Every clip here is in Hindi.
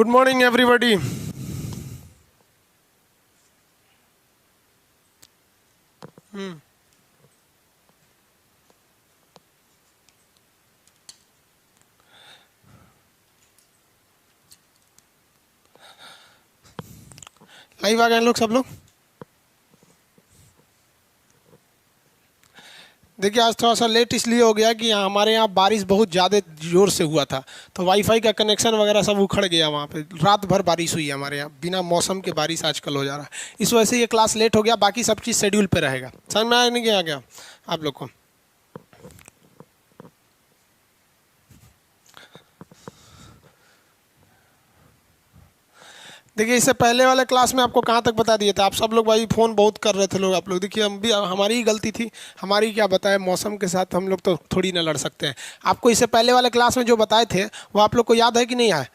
Good morning everybody. लाइव आ गए लोग, सब लोग। देखिए आज थोड़ा सा लेट इसलिए हो गया कि हमारे यहाँ बारिश बहुत ज़्यादा ज़ोर से हुआ था, तो वाईफाई का कनेक्शन वगैरह सब उखड़ गया। वहाँ पे रात भर बारिश हुई है हमारे यहाँ, बिना मौसम के बारिश आजकल हो जा रहा है, इस वजह से ये क्लास लेट हो गया। बाकी सब चीज़ शेड्यूल पे रहेगा। समझ में आया नहीं कि आ गया आप लोग को? देखिए इससे पहले वाले क्लास में आपको कहाँ तक बता दिए थे। आप सब लोग भाई फ़ोन बहुत कर रहे थे लोग, आप लोग। देखिए हम भी, हमारी ही गलती थी। हमारी क्या बताए, मौसम के साथ हम लोग तो थोड़ी ना लड़ सकते हैं। आपको इससे पहले वाले क्लास में जो बताए थे वो आप लोग को याद है कि नहीं है?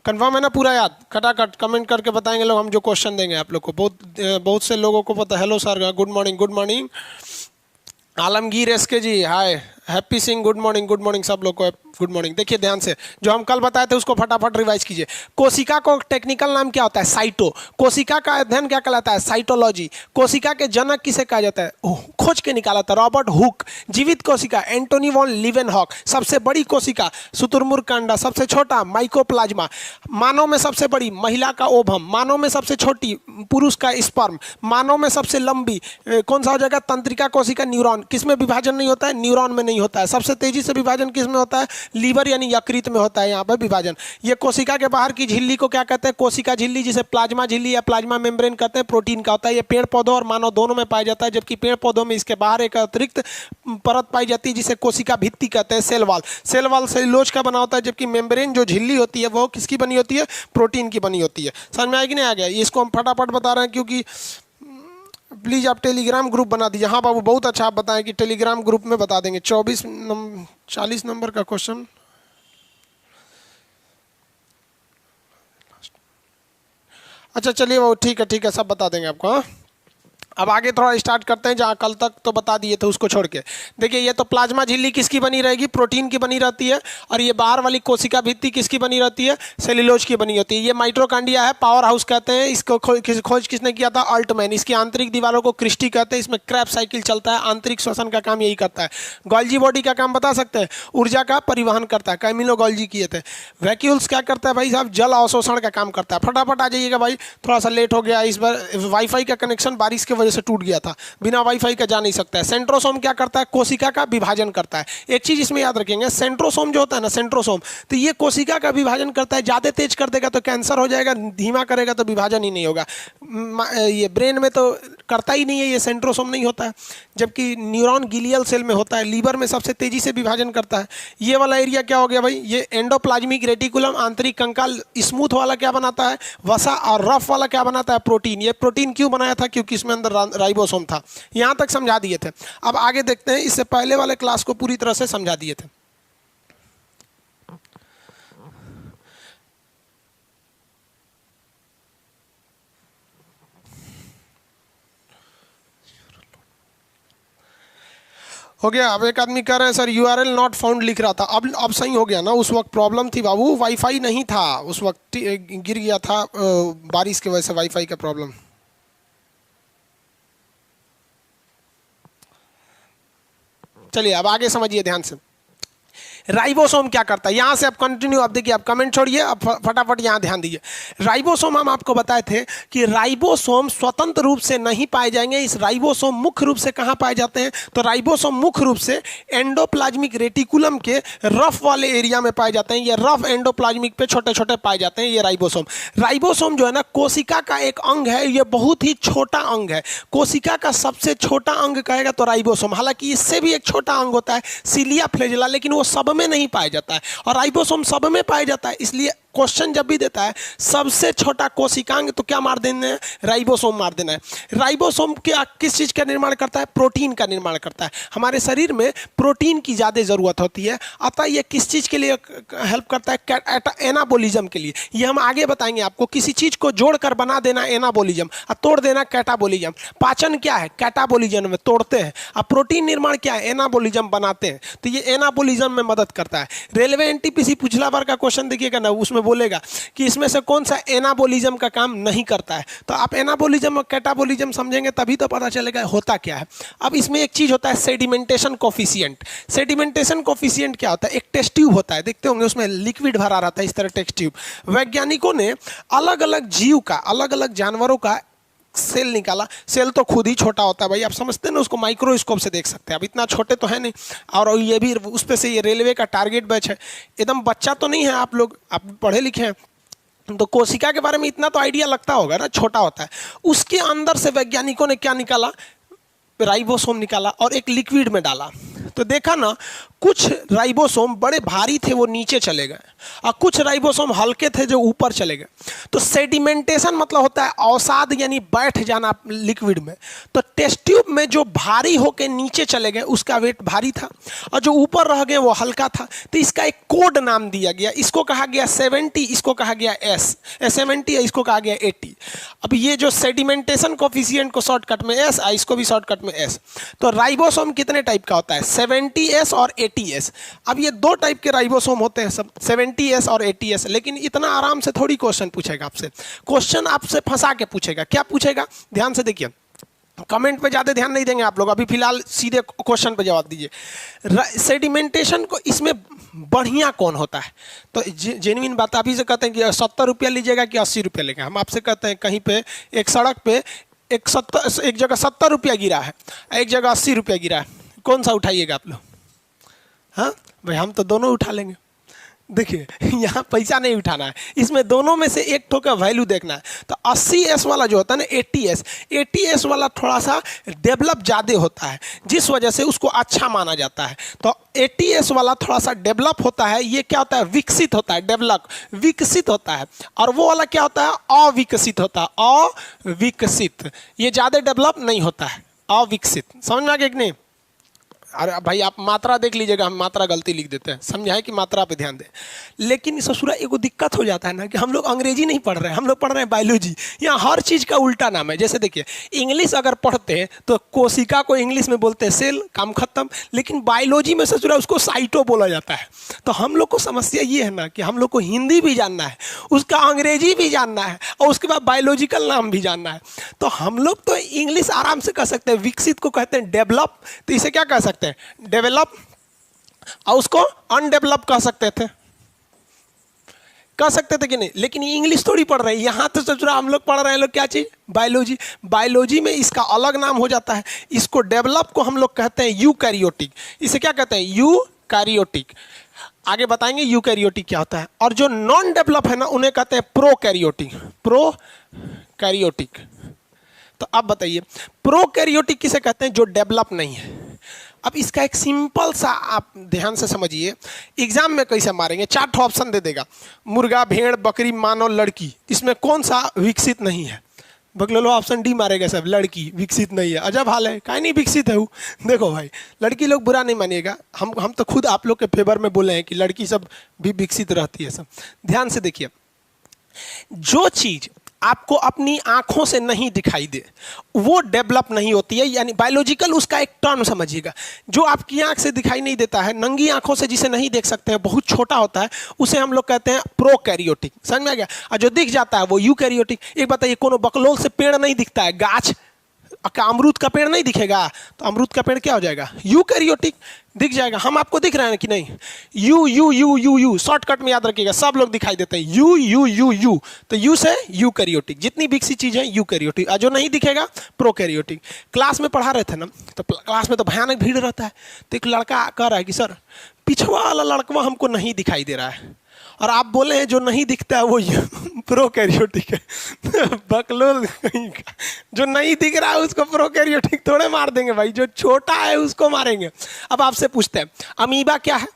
कन्फर्म है ना? पूरा याद? कटाकट कमेंट करके बताएंगे लोग, हम जो क्वेश्चन देंगे आप लोग को। बहुत से लोगों को पता। Hello sir, good morning. Good morning Alamgir SK ji, hi. Happy Singh, good morning. Good morning सब लोग को, गुड मॉर्निंग। देखिए ध्यान से, जो हम कल बताए थे उसको फटाफट रिवाइज कीजिए। कोशिका को टेक्निकल नाम क्या होता है? साइटो। कोशिका का अध्ययन क्या कहलाता है? साइटोलॉजी। कोशिका के जनक किसे कहा जाता है? खोज के निकाला था रॉबर्ट हुक। जीवित कोशिका एंटोनी वॉन लीवेनहॉक। सबसे बड़ी कोशिका शुतुरमुर्ग का अंडा। सबसे छोटा माइकोप्लाज्मा। मानव में सबसे बड़ी महिला का ओवम। मानव में सबसे छोटी पुरुष का स्पर्म। मानव में सबसे लंबी कौन सा हो जाएगा? तंत्रिका कोशिका, न्यूरॉन। किसमें विभाजन नहीं होता है? न्यूरॉन में नहीं होता है। सबसे तेजी से विभाजन किस में होता है? लीवर यानी यकृत में होता है यहाँ पर विभाजन। ये कोशिका के बाहर की झिल्ली को क्या कहते हैं? कोशिका झिल्ली, जिसे प्लाज्मा झिल्ली या प्लाज्मा मेम्ब्रेन कहते हैं। प्रोटीन का होता है। ये पेड़ पौधों और मानव दोनों में पाया जाता है, जबकि पेड़ पौधों में इसके बाहर एक अतिरिक्त परत पाई जाती है जिसे कोशिका भित्ति कहते हैं, cell wall. Cell wall cellulose का बना होता है, जबकि मेम्ब्रेन जो झिल्ली होती है वो किसकी बनी होती है? प्रोटीन की बनी होती है। समझ में आया कि नहीं आ गया? इसको हम फटाफट बता रहे हैं क्योंकि प्लीज़ आप टेलीग्राम ग्रुप बना दीजिए। हाँ बाबू, बहुत अच्छा आप बताएं कि टेलीग्राम ग्रुप में बता देंगे। 40 नंबर का क्वेश्चन। अच्छा चलिए वो ठीक है, सब बता देंगे आपको। हाँ अब आगे थोड़ा स्टार्ट करते हैं, जहाँ कल तक तो बता दिए थे उसको छोड़ के। देखिए ये तो प्लाज्मा झिल्ली किसकी बनी रहेगी? प्रोटीन की बनी रहती है। और ये बाहर वाली कोशिका भित्ति किसकी बनी रहती है? सेल्यूलोज की बनी होती है। ये माइटोकॉन्ड्रिया है, पावर हाउस कहते हैं इसको। खोज किसने किया था? अल्टमैन। इसकी आंतरिक दीवारों को क्रिस्टी कहते हैं। इसमें क्रैप साइकिल चलता है। आंतरिक श्वसन का काम यही करता है। गोल्जी बॉडी का काम बता सकते हैं? ऊर्जा का परिवहन करता है। कैमिलो गोल्जी किए थे। वैक्यूल्स क्या करता है भाई साहब? जल अवशोषण का काम करता है। फटाफट आ जाइएगा भाई, थोड़ा सा लेट हो गया इस बार। वाईफाई का कनेक्शन बारिश की वजह से टूट गया था, बिना वाईफाई का जा नहीं सकता है। सेंट्रोसोम क्या करता है? कोशिका का विभाजन करता है। एक चीज इसमें याद रखेंगे, सेंट्रोसोम जो होता है ना, सेंट्रोसोम, तो ये कोशिका का विभाजन करता है। ज्यादा तेज कर देगा तो कैंसर हो जाएगा, धीमा करेगा तो विभाजन ही नहीं होगा। ये ब्रेन में तो करता ही नहीं है, ये सेंट्रोसोम नहीं होता है। जबकि न्यूरॉन गिलियल सेल में होता है। लीवर में सबसे तेजी से विभाजन करता है। ये वाला एरिया क्या हो गया भाई? ये एंडोप्लाज्मिक रेटिकुलम। आंतरिक कंकाल स्मूथ वाला क्या बनाता है? वसा। और रफ वाला क्या बनाता है? प्रोटीन। ये प्रोटीन क्यों बनाया था? क्योंकि इसमें अंदर राइबोसोम था। यहां तक समझा दिए थे। अब आगे देखते हैं, इससे पहले वाले क्लास को पूरी तरह से समझा दिए थे। हो गया? अब एक आदमी कह रहे हैं सर यूआरएल नॉट फाउंड लिख रहा था। अब सही हो गया ना? उस वक्त प्रॉब्लम थी बाबू, वाईफाई नहीं था उस वक्त, गिर गया था बारिश की वजह से, वाईफाई का प्रॉब्लम। चलिए अब आगे समझिए ध्यान से। राइबोसोम क्या करता है? यहां से आप कंटिन्यू, अब देखिए, आप कमेंट छोड़िए, अब फटाफट यहां ध्यान दीजिए। राइबोसोम हम आपको बताए थे कि राइबोसोम स्वतंत्र रूप से नहीं पाए जाएंगे। इस राइबोसोम मुख्य रूप से कहां पाए जाते हैं? तो राइबोसोम मुख्य रूप से एंडोप्लाज्मिक रेटिकुलम के रफ वाले एरिया में पाए जाते हैं। ये रफ एंडोप्लाज्मिक पे छोटे छोटे पाए जाते हैं ये राइबोसोम। राइबोसोम जो है ना, कोशिका का एक अंग है। ये बहुत ही छोटा अंग है। कोशिका का सबसे छोटा अंग कहेगा तो राइबोसोम। हालांकि इससे भी एक छोटा अंग होता है सीलिया फ्लैजेला, लेकिन वो सब में नहीं पाया जाता है। और राइबोसोम सब में पाया जाता है, इसलिए क्वेश्चन जब भी देता है सबसे छोटा कोशिकांग, तो क्या मार देना है? राइबोसोम मार देना है। राइबोसोम क्या किस चीज का निर्माण करता है? प्रोटीन का निर्माण करता है। हमारे शरीर में प्रोटीन की ज्यादा जरूरत होती है, अतः ये किस चीज के लिए हेल्प करता है? एनाबोलिज्म के लिए। ये हम आगे बताएंगे आपको। किसी चीज को जोड़कर बना देना एनाबोलिज्म, और तोड़ देना कैटाबोलिज्म। पाचन क्या है? कैटाबोलिज्म में तोड़ते हैं। अब प्रोटीन निर्माण क्या है? एनाबोलिज्म बनाते हैं। तो ये एनाबोलिज्म में मदद करता है। रेलवे एनटीपीसी पिछला बार का क्वेश्चन देखिएगा ना, उसमें में बोलेगा कि इसमें से कौन सा एनाबोलिज्म का काम नहीं करता है। तो आप एनाबोलिज्म और कैटाबोलिज्म समझेंगे तभी तो पता चलेगा होता क्या है। अब इसमें एक चीज़ होता है सेडिमेंटेशन कोफिशिएंट। सेडिमेंटेशन कोफिशिएंट क्या होता है? एक टेस्ट ट्यूब होता है, देखते होंगे उसमें लिक्विड भरा रहता है इस तरह टेस्ट ट्यूब। वैज्ञानिकों ने अलग अलग जीव का, अलग अलग जानवरों का सेल निकाला। सेल तो खुद ही छोटा होता है भाई, आप समझते हैं ना, उसको माइक्रोस्कोप से देख सकते हैं। अब इतना छोटे तो है नहीं, और ये भी उस पे से ये रेलवे का टारगेट बैच है, एकदम बच्चा तो नहीं है। आप लोग आप पढ़े लिखे हैं तो कोशिका के बारे में इतना तो आइडिया लगता होगा ना, छोटा होता है। उसके अंदर से वैज्ञानिकों ने क्या निकाला? राइबोसोम निकाला और एक लिक्विड में डाला। तो देखा ना, कुछ राइबोसोम बड़े भारी थे वो नीचे चले गए, और कुछ राइबोसोम हल्के थे जो ऊपर चले गए। तो सेडिमेंटेशन मतलब होता है अवसाद, यानी बैठ जाना लिक्विड में। तो टेस्ट ट्यूब में जो भारी होके नीचे चले गए उसका वेट भारी था, और जो ऊपर रह गए वो हल्का था। तो इसका एक कोड नाम दिया गया, इसको कहा गया 70, इसको कहा गया एस 70, इसको कहा गया 80। अब ये जो सेडिमेंटेशन कोफिशिएंट को शॉर्टकट में एस, इसको भी शॉर्टकट में एस। तो राइबोसोम कितने टाइप का होता है? 70S और 80S। अब ये दो टाइप के राइबोसोम होते हैं सब, 70S और 80S। लेकिन इतना आराम से थोड़ी क्वेश्चन पूछेगा आपसे, क्वेश्चन आपसे फंसा के पूछेगा। क्या पूछेगा? ध्यान से देखिए, कमेंट पे ज़्यादा ध्यान नहीं देंगे आप लोग, अभी फिलहाल सीधे क्वेश्चन पे जवाब दीजिए। सेडिमेंटेशन को इसमें बढ़िया कौन होता है? तो जेन्युइन बात, आप ही से कहते हैं कि 70 रुपया लीजिएगा कि 80 रुपया लेगा। हम आपसे कहते हैं कहीं पे एक सड़क पे एक जगह 70 रुपया गिरा है, एक जगह 80 रुपया गिरा है, कौन सा उठाइएगा आप लोग? हाँ भाई, हम तो दोनों उठा लेंगे। देखिए, यहाँ पैसा नहीं उठाना है, इसमें दोनों में से एक ठो का वैल्यू देखना है। तो 80S वाला जो होता है ना, 80S वाला थोड़ा सा डेवलप ज़्यादा होता है, जिस वजह से उसको अच्छा माना जाता है। तो 80S वाला थोड़ा सा डेवलप होता है। ये क्या होता है? विकसित होता है, डेवलप विकसित होता है। और वो वाला क्या होता है? अविकसित होता है, अविकसित। ये ज़्यादा डेवलप नहीं होता है, अविकसित। समझ में आ गया कि नहीं? अरे भाई, आप मात्रा देख लीजिएगा, हम मात्रा गलती लिख देते हैं, समझा है कि मात्रा पे ध्यान दें। लेकिन ससुरा एगो दिक्कत हो जाता है ना कि हम लोग अंग्रेजी नहीं पढ़ रहे हैं, हम लोग पढ़ रहे हैं बायोलॉजी। यहाँ हर चीज़ का उल्टा नाम है। जैसे देखिए, इंग्लिश अगर पढ़ते हैं तो कोशिका को इंग्लिश में बोलते हैं सेल, काम खत्म। लेकिन बायोलॉजी में ससुरा उसको साइटो बोला जाता है। तो हम लोग को समस्या ये है ना कि हम लोग को हिंदी भी जानना है, उसका अंग्रेजी भी जानना है, और उसके बाद बायोलॉजिकल नाम भी जानना है। तो हम लोग तो इंग्लिश आराम से कह सकते हैं, विकसित को कहते हैं डेवलप, तो इसे क्या कह सकते हैं? डेवलप। और उसको अनडेवलप कह सकते थे, कह सकते थे कि नहीं? लेकिन ये इंग्लिश थोड़ी पढ़ रहे हैं, यहाँ तो सचुरा हम लोग पढ़ रहे हैं लोग क्या चीज? बायोलॉजी। बायोलॉजी में इसका अलग नाम हो जाता है। इसको डेवलप को हम लोग कहते हैं यूकैरियोटिक। इसे क्या कहते हैं? यूकैरियोटिक। आगे बताएंगे यूकैरियोटिक क्या होता है। और जो नॉन डेवलप है ना, उन्हें कहते हैं प्रोकैरियोटिक। प्रोकैरियोटिक। तो अब बताइए, प्रोकैरियोटिक किसे कहते हैं? जो डेवलप नहीं है। अब इसका एक सिंपल सा आप ध्यान से समझिए, एग्जाम में कैसे मारेंगे। 4 ऑप्शन दे देगा, मुर्गा, भेड़, बकरी, मानव, लड़की। इसमें कौन सा विकसित नहीं है? बगलो ऑप्शन डी मारेगा सब, लड़की विकसित नहीं है। अजब हाल है, काहे नहीं विकसित है वो? देखो भाई, लड़की लोग बुरा नहीं मानिएगा, हम तो खुद आप लोग के फेवर में बोले हैं कि लड़की सब भी विकसित रहती है सब। ध्यान से देखिए, जो चीज आपको अपनी आंखों से नहीं दिखाई दे वो डेवलप नहीं होती है। यानी बायोलॉजिकल, उसका एक टर्म समझिएगा। जो आपकी आंख से दिखाई नहीं देता है, नंगी आंखों से जिसे नहीं देख सकते हैं, बहुत छोटा होता है, उसे हम लोग कहते हैं प्रोकैरियोटिक। समझ में आ गया? और जो दिख जाता है वो यूकैरियोटिक। एक बताइए, कोनो बकलोल से पेड़ नहीं दिखता है, गाछ का अमरूद का पेड़ नहीं दिखेगा, तो अमरूद का पेड़ क्या हो जाएगा? यूकैरियोटिक दिख जाएगा। हम आपको दिख रहे हैं कि नहीं? You you you you you, shortcut में याद रखिएगा, सब लोग दिखाई देते हैं यू यू यू यू। तो यू से यूकैरियोटिक, जितनी विकसित चीज है यूकैरियोटिक, और जो नहीं दिखेगा प्रोकैरियोटिक। क्लास में पढ़ा रहे थे ना, तो क्लास में तो भयानक भीड़ रहता है। तो एक लड़का कह रहा है कि सर, पिछवा वाला लड़का हमको नहीं दिखाई दे रहा है, और आप बोले हैं जो नहीं दिखता है वो प्रोकैरियोटिक है। बकलोल जो नहीं दिख रहा है उसको प्रोकैरियोटिक थोड़े मार देंगे भाई, जो छोटा है उसको मारेंगे। अब आपसे पूछते हैं, अमीबा क्या है?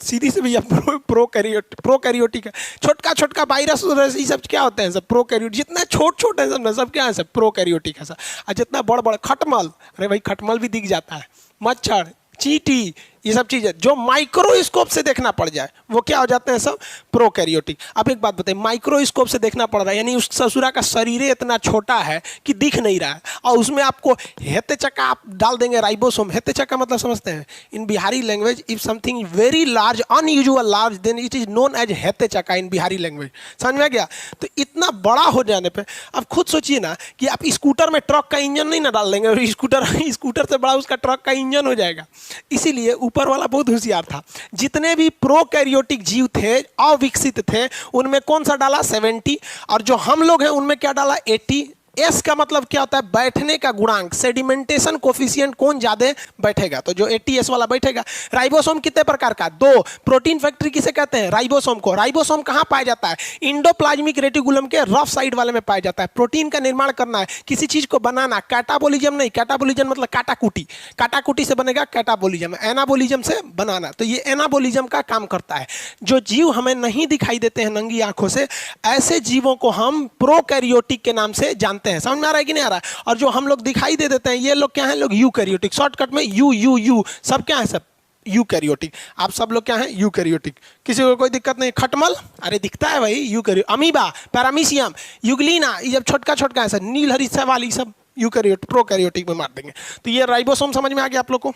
सीधी से भैया प्रोकैरियोटिक है। छोटका छोटका वायरस ये सब क्या होते हैं? सब प्रोकैरियोटिक। जितना छोट छोट है सब ना, सब क्या है? सब प्रोकैरियोटिक है सब। और जितना बड़ बड़ खटमल, अरे भाई खटमल भी दिख जाता है, मच्छर, चींटी, ये सब चीजें जो माइक्रोस्कोप से देखना पड़ जाए वो क्या हो जाते हैं, सब प्रोकैरियोटिक। अब एक बात बताइए, माइक्रोस्कोप से देखना पड़ रहा है यानी उस ससुरा का शरीर इतना छोटा है कि दिख नहीं रहा है, और उसमें आपको हेते चक्का आप डाल देंगे राइबोसोम। हेते चक्का मतलब समझते हैं in Bihari language, if something very large unusual large then it is known as हेते चक्का इन बिहारी लैंग्वेज। समझ में आ गया? तो इतना बड़ा हो जाने पे अब खुद सोचिए ना कि आप स्कूटर में ट्रक का इंजन नहीं ना डाल देंगे, और स्कूटर से बड़ा उसका ट्रक का इंजन हो जाएगा। इसीलिए ऊपर वाला बहुत होशियार था। जितने भी प्रोकैरियोटिक जीव थे, अविकसित थे, उनमें कौन सा डाला 70, और जो हम लोग हैं उनमें क्या डाला 80। एस का मतलब क्या होता है, बैठने का गुणांक, सेडिमेंटेशन कोफिशिएंट कौन ज्यादा बैठेगा, तो जो 80S वाला बैठेगा। राइबोसोम कितने प्रकार का, 2। प्रोटीन फैक्ट्री किसे कहते हैं, राइबोसोम को। राइबोसोम कहां पाया जाता है, इंडोप्लाज्मिक रेटिकुलम के रफ साइड वाले में पाया जाता है। प्रोटीन का निर्माण करना है, किसी चीज को बनाना, कैटाबोलिज्म नहीं, कैटाबोलिज्म मतलब काटाकुटी, काटाकुटी से बनेगा कैटाबोलिज्म, एनाबोलिज्म से बनाना, तो ये एनाबोलिज्म का काम करता है। जो जीव हमें नहीं दिखाई देते हैं नंगी आंखों से, ऐसे जीवों को हम प्रोकैरियोटिक के नाम से जानते हैं। समझ में आ रहा है कि नहीं आ रहा है? और जो हम लोग दिखाई दे देते हैं ये लोग क्या हैं, लोग यूकैरियोटिक, शॉर्टकट में यू यू यू, सब क्या है, सब यूकैरियोटिक। आप सब लोग क्या हैं, यूकैरियोटिक। किसी को कोई दिक्कत नहीं। खटमल, अरे दिखता है भाई यूकैरियोटिक। अमीबा, पैरामीशियम, युगलीना, ये जब छोटका छोटका है सर, नीलहरी सवाल, ये सब यूकैरियोटिक, प्रोकैरियोटिक में मार देंगे। तो ये राइबोसोम समझ में आ गया आप लोग को।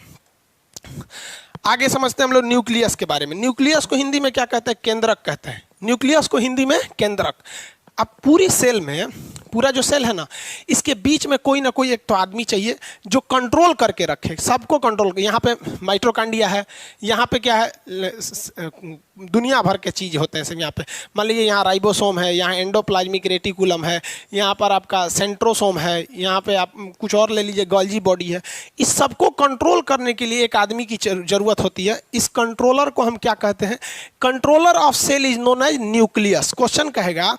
आगे समझते हैं हम लोग न्यूक्लियस के बारे में। न्यूक्लियस को हिंदी में क्या कहते हैं, केंद्रक कहते हैं। न्यूक्लियस को हिंदी में केंद्रक। अब पूरी सेल में, पूरा जो सेल है ना, इसके बीच में कोई ना कोई एक तो आदमी चाहिए जो कंट्रोल करके रखे, सबको कंट्रोल करे। यहाँ पे माइटोकॉन्ड्रिया है, यहाँ पे क्या है, दुनिया भर के चीज़ होते हैं सब। यहाँ पे मान लीजिए यहाँ राइबोसोम है, यहाँ एंडोप्लाज्मिक रेटिकुलम है, यहाँ पर आपका सेंट्रोसोम है, यहाँ पे आप कुछ और ले लीजिए, गोल्जी बॉडी है। इस सबको कंट्रोल करने के लिए एक आदमी की जरूरत होती है। इस कंट्रोलर को हम क्या कहते हैं, controller of cell is known as nucleus. Question कहेगा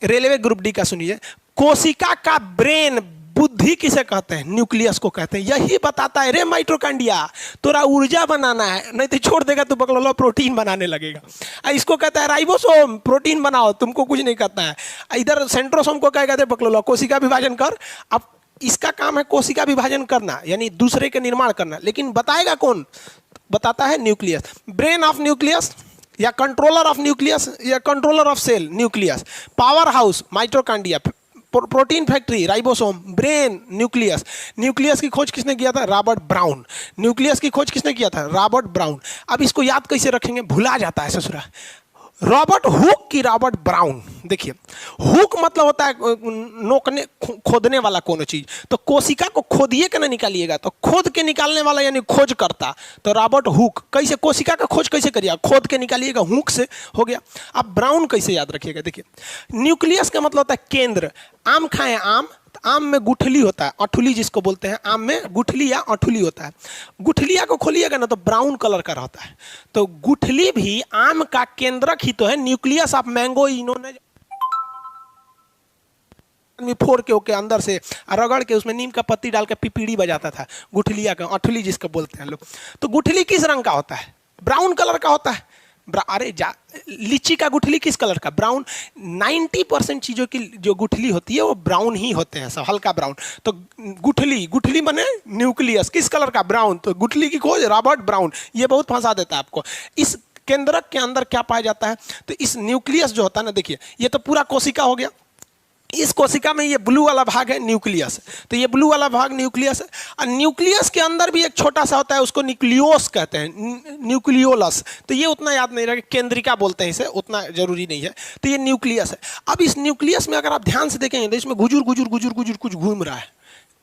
रेलवे ग्रुप डी का, सुनिए, कोशिका का ब्रेन, बुद्धि किसे कहते हैं, न्यूक्लियस को कहते हैं। यही बताता है, रे माइटोकॉन्ड्रिया तोरा ऊर्जा बनाना है, नहीं तो छोड़ देगा तो बकलोला प्रोटीन बनाने लगेगा। इसको कहता है राइबोसोम, प्रोटीन बनाओ, तुमको कुछ नहीं कहता है। इधर सेंट्रोसोम को क्या कहते हैं, बकलोला कोशिका विभाजन कर। अब इसका काम है कोशिका विभाजन करना, यानी दूसरे के निर्माण करना, लेकिन बताएगा कौन, बताता है न्यूक्लियस। ब्रेन ऑफ न्यूक्लियस या कंट्रोलर ऑफ न्यूक्लियस या controller of cell nucleus. Power house mitochondria, protein factory ribosome, brain nucleus. Nucleus की खोज किसने किया था, रॉबर्ट ब्राउन। न्यूक्लियस की खोज किसने किया था, रॉबर्ट ब्राउन। अब इसको याद कैसे रखेंगे, भुला जाता है ससुरा। रॉबर्ट हुक की रॉबर्ट ब्राउन। देखिए, हुक मतलब होता है नोकने, खोदने वाला कोनो चीज। तो कोशिका को खोदिए के ना निकालिएगा, तो खोद के निकालने वाला यानी खोज करता, तो रॉबर्ट हुक। कैसे कोशिका का खोज कैसे करिएगा, खोद के निकालिएगा, हुक से हो गया। अब ब्राउन कैसे याद रखिएगा, देखिए, न्यूक्लियस का मतलब होता है केंद्र। आम खाएं, आम, आम में गुठली होता है, अठुली जिसको बोलते हैं, आम में गुठली या अठुली होता है। गुठलिया को खोलिएगा ना तो ब्राउन कलर का रहता है। तो गुठली भी आम का केंद्रक ही तो है। न्यूक्लियस ऑफ मैंगो इन्होंने फोड़ के ओके अंदर से रगड़ के उसमें नीम का पत्ती डाल के पिपीड़ी बजाता था, गुठलिया का, अठुली जिसको बोलते हैं लोग। तो गुठली किस रंग का होता है, ब्राउन कलर का होता है। अरे लीची का गुठली किस कलर का, ब्राउन। 90% चीज़ों की जो गुठली होती है वो ब्राउन ही होते हैं, सब हल्का ब्राउन। तो गुठली, गुठली बने न्यूक्लियस किस कलर का, ब्राउन। तो गुठली की खोज रॉबर्ट ब्राउन। ये बहुत फंसा देता है आपको। इस केंद्रक के अंदर क्या पाया जाता है, तो इस न्यूक्लियस जो होता है ना, देखिए ये तो पूरा कोशिका हो गया। इस कोशिका में ये ब्लू वाला भाग है न्यूक्लियस, तो ये ब्लू वाला भाग न्यूक्लियस है। और न्यूक्लियस के अंदर भी एक छोटा सा होता है, उसको न्यूक्लियोस कहते हैं, न्यूक्लियोलस। तो ये उतना याद नहीं रहेगा, केंद्रिका बोलते हैं इसे, उतना जरूरी नहीं है। तो ये न्यूक्लियस है। अब इस न्यूक्लियस में अगर आप ध्यान से देखेंगे तो इसमें गुजुर गुजुर गुजुर गुजुर कुछ घूम रहा है,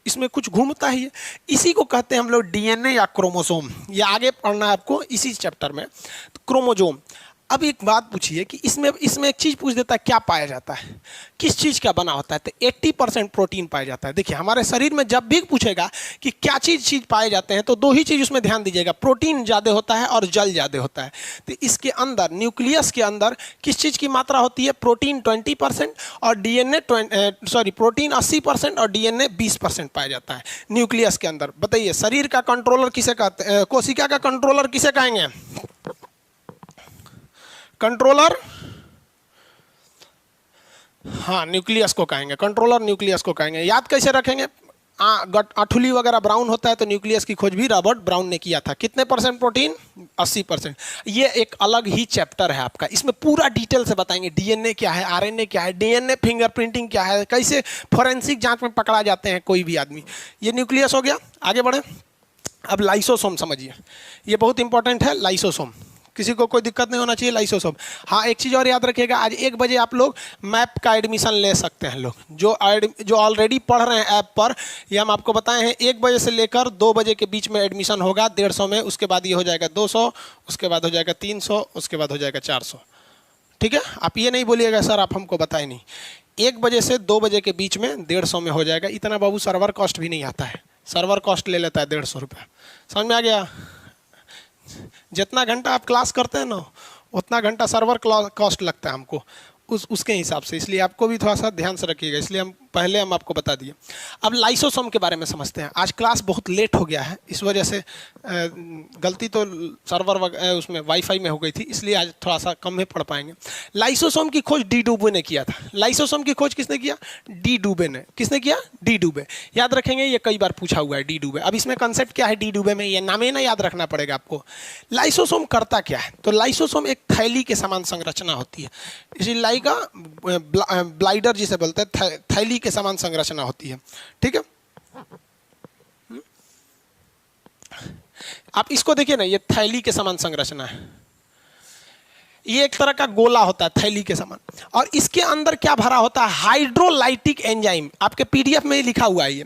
इसमें कुछ घूमता ही है। इसी को कहते हैं हम लोग डीएनए या क्रोमोसोम। ये आगे पढ़ना है आपको इसी चैप्टर में, तो क्रोमोसोम। अब एक बात पूछिए कि इसमें एक चीज़ पूछ देता है, क्या पाया जाता है, किस चीज़ का बना होता है, तो 80% प्रोटीन पाया जाता है। देखिए, हमारे शरीर में जब भी पूछेगा कि क्या चीज़ पाए जाते हैं, तो दो ही चीज़ उसमें ध्यान दीजिएगा, प्रोटीन ज़्यादा होता है और जल ज़्यादा होता है। तो इसके अंदर, न्यूक्लियस के अंदर किस चीज़ की मात्रा होती है, प्रोटीन 20% और डीएनए प्रोटीन 80% और डीएनए 20% पाया जाता है न्यूक्लियस के अंदर। बताइए, शरीर का कंट्रोलर किसे कहते हैं, कोशिका का कंट्रोलर किसे कहेंगे, कंट्रोलर, हाँ न्यूक्लियस को कहेंगे, कंट्रोलर न्यूक्लियस को कहेंगे। याद कैसे रखेंगे, आठुली वगैरह ब्राउन होता है तो न्यूक्लियस की खोज भी रॉबर्ट ब्राउन ने किया था। कितने परसेंट प्रोटीन? 80%। ये एक अलग ही चैप्टर है आपका, इसमें पूरा डिटेल से बताएंगे डीएनए क्या है, आरएनए क्या है, डीएनए फिंगरप्रिंटिंग क्या है, कैसे फोरेंसिक जांच में पकड़ा जाते हैं कोई भी आदमी। ये न्यूक्लियस हो गया। आगे बढ़े, अब लाइसोसोम समझिए, ये बहुत इंपॉर्टेंट है लाइसोसोम। किसी को कोई दिक्कत नहीं होना चाहिए लाइसोसोम। हाँ, एक चीज़ और याद रखिएगा, आज 1 बजे आप लोग मैप का एडमिशन ले सकते हैं। लोग जो ऑलरेडी पढ़ रहे हैं ऐप पर, ये हम आपको बताए हैं 1 बजे से लेकर 2 बजे के बीच में एडमिशन होगा 150 में, उसके बाद ये हो जाएगा 200, उसके बाद हो जाएगा 300, उसके बाद हो जाएगा 400। ठीक है, आप ये नहीं बोलिएगा सर आप हमको बताए नहीं। 1 बजे से 2 बजे के बीच में 150 में हो जाएगा। इतना बाबू सर्वर कॉस्ट भी नहीं आता है, सर्वर कॉस्ट ले लेता है 150 रुपये। समझ में आ गया? जितना घंटा आप क्लास करते हैं ना, उतना घंटा सर्वर कॉस्ट लगता है हमको, उसके हिसाब से। इसलिए आपको भी थोड़ा सा ध्यान से रखिएगा, इसलिए हम आपको बता दिए। अब लाइसोसोम के बारे में समझते हैं। आज क्लास बहुत लेट हो गया है, इस वजह से गलती तो सर्वर उसमें वाईफाई में हो गई थी, इसलिए आज थोड़ा सा कम ही पढ़ पाएंगे। लाइसोसोम की खोज डी डूबे ने किया था। लाइसोसोम की खोज किसने किया? डी डूबे ने। किसने किया? डी डूबे। याद रखेंगे, ये कई बार पूछा हुआ है डी डूबे। अब इसमें कंसेप्ट क्या है डी डूबे में, ये नाम ही ना याद रखना पड़ेगा आपको। लाइसोसोम करता क्या है? तो लाइसोसोम एक थैली के समान संरचना होती है, इसी लाई का ब्लाइडर जिसे बोलते हैं, थैली के समान संरचना होती है। ठीक है, आप इसको देखिए ना, ये थैली के समान संरचना है। ये एक तरह का गोला होता है थैली के समान, और इसके अंदर क्या भरा होता है? Hydrolytic enzyme. आपके पीडीएफ में लिखा हुआ है ये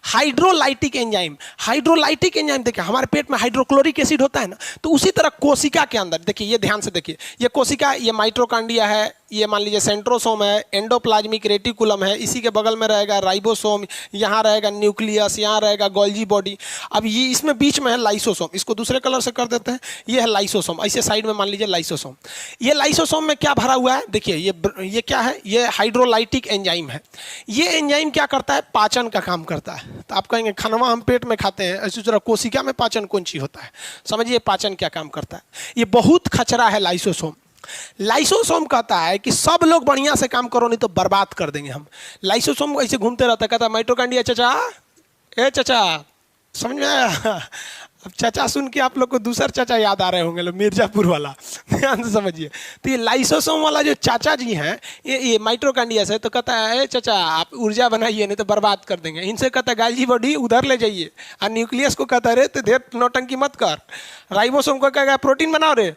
हाइड्रोलाइटिक एंजाइम। हाइड्रोलाइटिक एंजाइम देखिए, हमारे पेट में हाइड्रोक्लोरिक एसिड होता है ना, तो उसी तरह कोशिका के अंदर देखिए, ये ध्यान से देखिए, ये कोशिका, ये माइटोकॉन्ड्रिया है, ये मान लीजिए सेंट्रोसोम है, एंडोप्लाज्मिक रेटिकुलम है, इसी के बगल में रहेगा राइबोसोम, यहाँ रहेगा न्यूक्लियस, यहाँ रहेगा गोल्जी बॉडी। अब ये इसमें बीच में है लाइसोसोम, इसको दूसरे कलर से कर देते हैं, ये है लाइसोसोम। ऐसे साइड में मान लीजिए लाइसोसोम। ये लाइसोसोम में क्या भरा हुआ है? देखिए, ये क्या है? ये हाइड्रोलाइटिक एंजाइम है। ये एंजाइम क्या करता है? पाचन का काम करता है। तो आप कहेंगे खानवा हम पेट में खाते हैं, इसी तरह कोशिका में पाचन कौन सी होता है? समझिए पाचन क्या काम करता है। ये बहुत खचरा है लाइसोसोम। लाइसोसोम कहता है कि सब लोग बढ़िया से काम करो, नहीं तो बर्बाद कर देंगे हम। लाइसोसोम ऐसे घूमते रहता है, कहता है माइटोकॉन्ड्रिया चाचा, ए चाचा, समझ में आया? अब चाचा सुन के आप लोग को दूसरा चाचा याद आ रहे होंगे, लो मिर्जापुर वाला, ध्यान से समझिए। तो ये लाइसोसोम वाला जो चाचा जी हैं, ये माइटोकॉन्ड्रिया से, तो कहता है चाचा आप ऊर्जा बनाइए, नहीं तो बर्बाद कर देंगे। इनसे कहता है गाजी बॉडी उधर ले जाइए, और न्यूक्लियस को कहता है रे तो देर नौटंकी मत कर। राइबोसोम को कहेगा प्रोटीन बनाओ रे,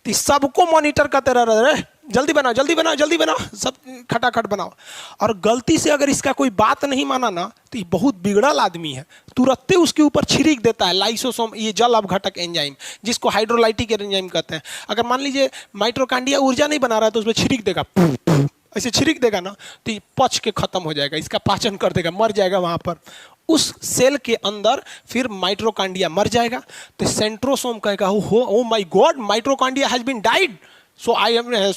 तो सबको मॉनिटर करते रह रहे, जल्दी बनाओ जल्दी बनाओ जल्दी बनाओ, सब खटाखट बनाओ। और गलती से अगर इसका कोई बात नहीं माना ना, तो ये बहुत बिगड़ल आदमी है, तुरंत उसके ऊपर छिड़क देता है लाइसोसोम, ये जल अपघटक एंजाइम, जिसको हाइड्रोलाइटिक एंजाइम कहते हैं। अगर मान लीजिए माइटोकॉन्ड्रिया ऊर्जा नहीं बना रहा है, तो उसमें छिड़क देगा, ऐसे छिड़क देगा ना, तो ये पच के खत्म हो जाएगा, इसका पाचन कर देगा, मर जाएगा वहां पर उस सेल के अंदर। फिर माइटोकॉन्ड्रिया मर जाएगा, तो सेंट्रोसोम कहेगा oh my god, mitochondria has been died, so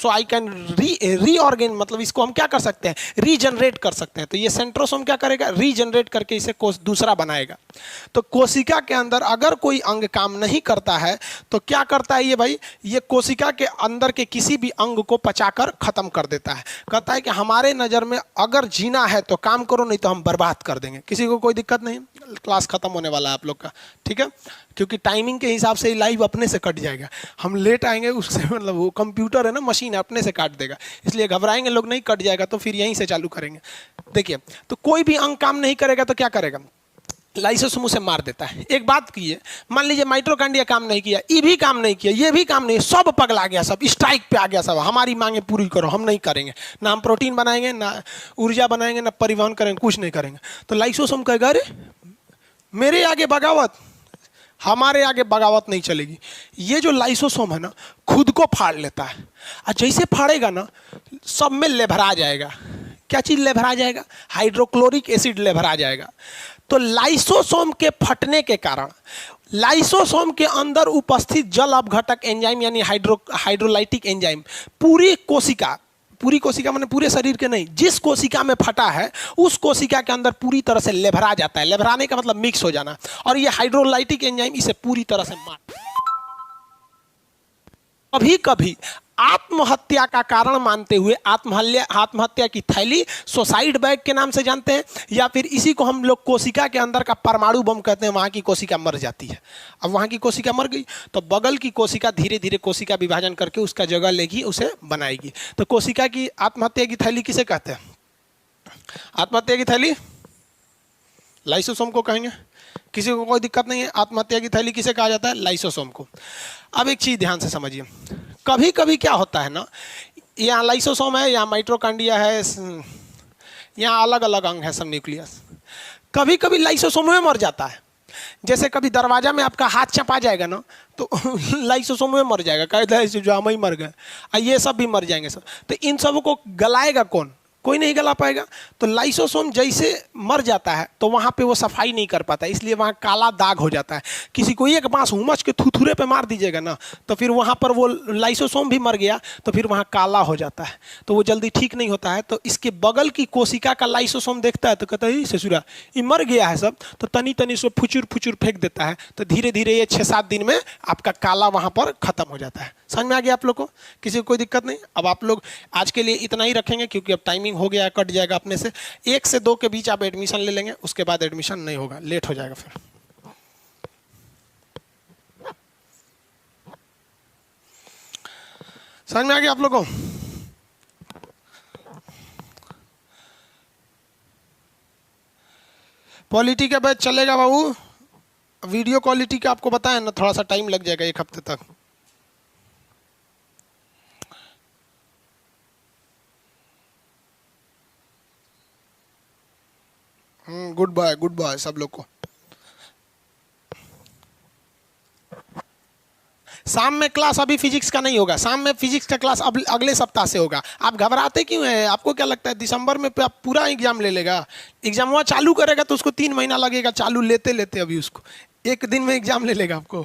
I can reorgan, मतलब इसको हम क्या कर सकते हैं? रीजनरेट कर सकते हैं। तो ये सेंट्रोसोम क्या करेगा? रीजनरेट करके इसे दूसरा बनाएगा। तो कोशिका के अंदर अगर कोई अंग काम नहीं करता है, तो क्या करता है ये भाई? ये कोशिका के अंदर के किसी भी अंग को पचाकर खत्म कर देता है। कहता है कि हमारे नज़र में अगर जीना है तो काम करो, नहीं तो हम बर्बाद कर देंगे। किसी को कोई दिक्कत नहीं? क्लास खत्म होने वाला है आप लोग का, ठीक है? क्योंकि टाइमिंग के हिसाब से लाइव अपने से कट जाएगा, हम लेट आएंगे उससे, मतलब वो कंप्यूटर है ना, मशीन है, अपने से काट देगा, इसलिए घबराएंगे लोग नहीं, कट जाएगा तो फिर यहीं से चालू करेंगे। देखिए, तो कोई भी अंग काम नहीं करेगा तो क्या करेगा? लाइसोसोम उसे मार देता है। एक बात कीजिए, मान लीजिए माइटोकॉन्ड्रिया काम नहीं किया, ये भी काम नहीं किया, ये भी काम नहीं, सब पगला गया, सब स्ट्राइक पे आ गया, सब हमारी मांगे पूरी करो, हम नहीं करेंगे, ना हम प्रोटीन बनाएंगे, ना ऊर्जा बनाएंगे, ना परिवहन करेंगे, कुछ नहीं करेंगे। तो लाइसोसोम कहेगा अरे मेरे आगे बगावत, हमारे आगे बगावत नहीं चलेगी। ये जो लाइसोसोम है ना, खुद को फाड़ लेता है, और जैसे फाड़ेगा ना, सब में लेभरा जाएगा। क्या चीज़ लेभरा जाएगा? हाइड्रोक्लोरिक एसिड लेभरा जाएगा। तो लाइसोसोम के फटने के कारण लाइसोसोम के अंदर उपस्थित जल अपघटक एंजाइम यानी हाइड्रोलाइटिक एंजाइम पूरी कोशिका माने पूरे शरीर के नहीं, जिस कोशिका में फटा है उस कोशिका के अंदर पूरी तरह से लेभरा जाता है। लेभराने का मतलब मिक्स हो जाना, और ये हाइड्रोलाइटिक एंजाइम इसे पूरी तरह से मार। कभी कभी आत्महत्या का कारण मानते हुए आत्महत्या की थैली सुसाइड बैग के नाम से जानते हैं, या फिर इसी को हम लोग कोशिका के अंदर का परमाणु बम कहते हैं। वहाँ की कोशिका मर जाती है। अब वहाँ की कोशिका मर गई तो बगल की कोशिका धीरे धीरे कोशिका विभाजन करके उसका जगह लेगी, उसे बनाएगी। तो कोशिका की आत्महत्या की थैली किसे कहते हैं? आत्महत्या की थैली लाइसोसोम को कहेंगे। किसी को कोई दिक्कत नहीं है। आत्महत्या की थैली किसे कहा जाता है? लाइसोसोम को। अब एक चीज ध्यान से समझिए, कभी कभी क्या होता है ना, यहाँ लाइसोसोम है, यहाँ माइटोकॉन्ड्रिया है, यहाँ अलग अलग अंग है, सब न्यूक्लियस। कभी कभी लाइसोसोम में मर जाता है। जैसे कभी दरवाजा में आपका हाथ चपा जाएगा ना तो लाइसोसोम में मर जाएगा, कहते जो हम ही मर गए, ये सब भी मर जाएंगे सब। तो इन सब को गलाएगा कौन? कोई नहीं गला पाएगा। तो लाइसोसोम जैसे मर जाता है तो वहाँ पे वो सफाई नहीं कर पाता, इसलिए वहाँ काला दाग हो जाता है। किसी को एक बांस उमच के थुथुरे पे मार दीजिएगा ना तो फिर वहाँ पर वो लाइसोसोम भी मर गया तो फिर वहाँ काला हो जाता है, तो वो जल्दी ठीक नहीं होता है। तो इसके बगल की कोशिका का लाइसोसोम देखता है तो कहता है ससुरा ये मर गया है सब, तो तनी तनी से फुचुर फुचुर फेंक देता है। तो धीरे धीरे ये 6-7 दिन में आपका काला वहाँ पर खत्म हो जाता है। समझ में आ गया आप लोग को? किसी को कोई दिक्कत नहीं? अब आप लोग आज के लिए इतना ही रखेंगे क्योंकि अब टाइमिंग हो गया, कट जाएगा अपने से। 1 से 2 के बीच आप एडमिशन ले लेंगे, उसके बाद एडमिशन नहीं होगा, लेट हो जाएगा फिर। समझ में आ गया आप लोगों को? पॉलिटी का बैच चलेगा बाबू। वीडियो क्वालिटी का आपको बताया ना, थोड़ा सा टाइम लग जाएगा 1 हफ्ते तक। गुड बाय सब लोग को। शाम में क्लास अभी फिजिक्स का नहीं होगा, शाम में फिजिक्स का क्लास अब अगले सप्ताह से होगा। आप घबराते क्यों हैं? आपको क्या लगता है दिसंबर में आप पूरा एग्जाम ले लेगा? एग्जाम वहाँ चालू करेगा तो उसको 3 महीना लगेगा चालू लेते लेते, अभी उसको 1 दिन में एग्जाम ले लेगा आपको।